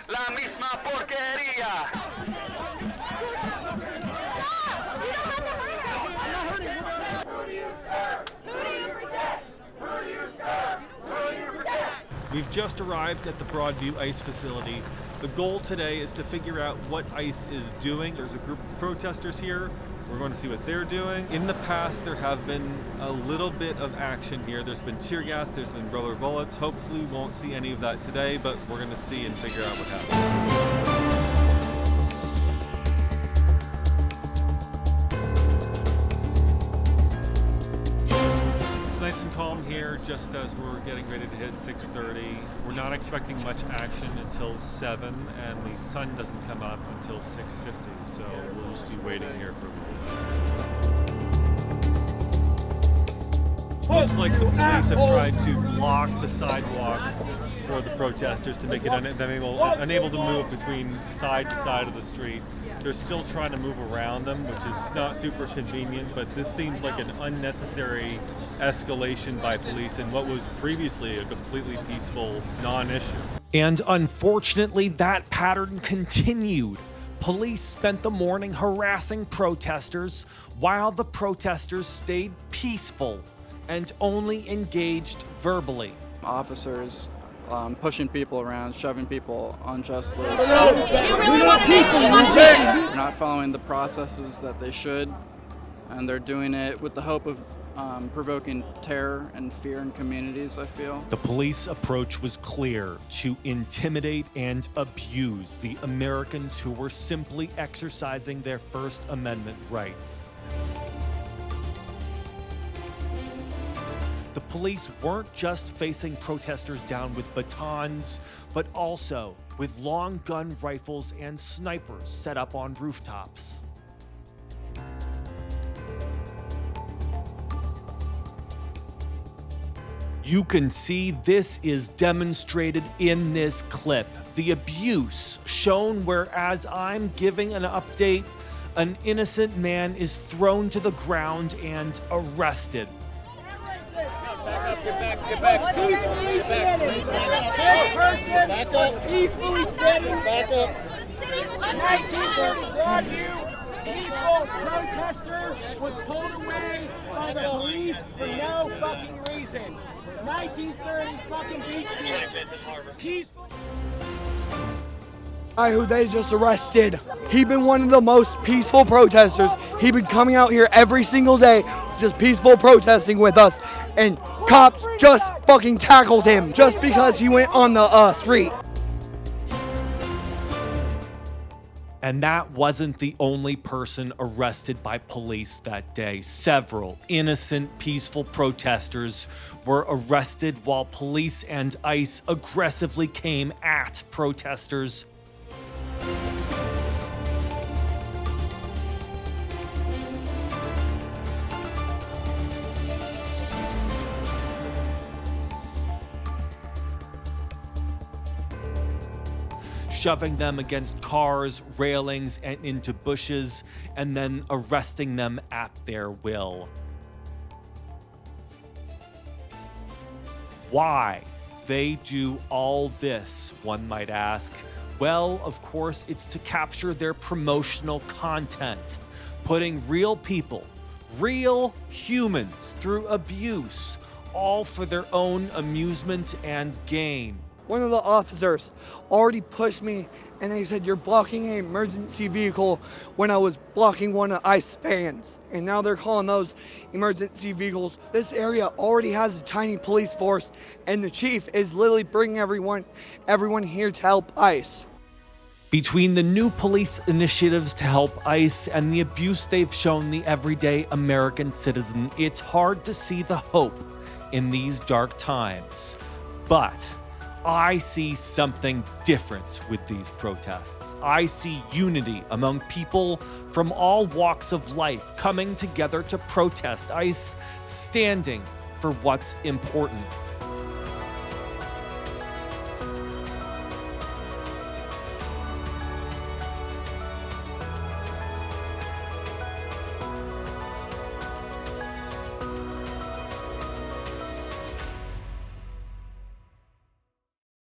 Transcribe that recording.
la misma porquería. We've just arrived at the Broadview ICE facility. The goal today is to figure out what ICE is doing. There's a group of protesters here. We're going to see what they're doing. In the past, there have been a little bit of action here. There's been tear gas, there's been rubber bullets. Hopefully we won't see any of that today, but we're going to see and figure out what happens. Nice and calm here just as we're getting ready to hit 6:30. We're not expecting much action until 7, and the sun doesn't come up until 6:50, so we'll just be waiting here for a minute. Looks like the police have tried to block the sidewalk for the protesters to make it unable to move between side to side of the street. They're still trying to move around them, which is not super convenient, but this seems like an unnecessary escalation by police in what was previously a completely peaceful non-issue. And unfortunately, that pattern continued. Police spent the morning harassing protesters while the protesters stayed peaceful and only engaged verbally. Officers pushing people around, shoving people unjustly. You really want to make They're not following the processes that they should, and they're doing it with the hope of provoking terror and fear in communities, I feel. The police approach was clear: to intimidate and abuse the Americans who were simply exercising their First Amendment rights. The police weren't just facing protesters down with batons, but also with long gun rifles and snipers set up on rooftops. You can see this is demonstrated in this clip. The abuse shown where, as I'm giving an update, an innocent man is thrown to the ground and arrested. Get back. Peacefully sitting. Back up. Peacefully sitting. Back up. 1930 Broadview, peaceful protester was pulled away by the police for no fucking reason. 1930 fucking Beach Street. Peaceful. Guy who they just arrested. He been one of the most peaceful protesters. He been coming out here every single day, just peaceful protesting with us, and cops just fucking tackled him just because he went on the street. And that wasn't the only person arrested by police that day. Several innocent, peaceful protesters were arrested while police and ICE aggressively came at protesters. Shoving them against cars, railings, and into bushes, and then arresting them at their will. Why they do all this, one might ask? Well, of course, it's to capture their promotional content, putting real people, real humans through abuse, all for their own amusement and gain. One of the officers already pushed me, and they said, "You're blocking an emergency vehicle," when I was blocking one of ICE vans. And now they're calling those emergency vehicles. This area already has a tiny police force, and the chief is literally bringing everyone here to help ICE. Between the new police initiatives to help ICE and the abuse they've shown the everyday American citizen, it's hard to see the hope in these dark times. But I see something different with these protests. I see unity among people from all walks of life coming together to protest ICE, standing for what's important.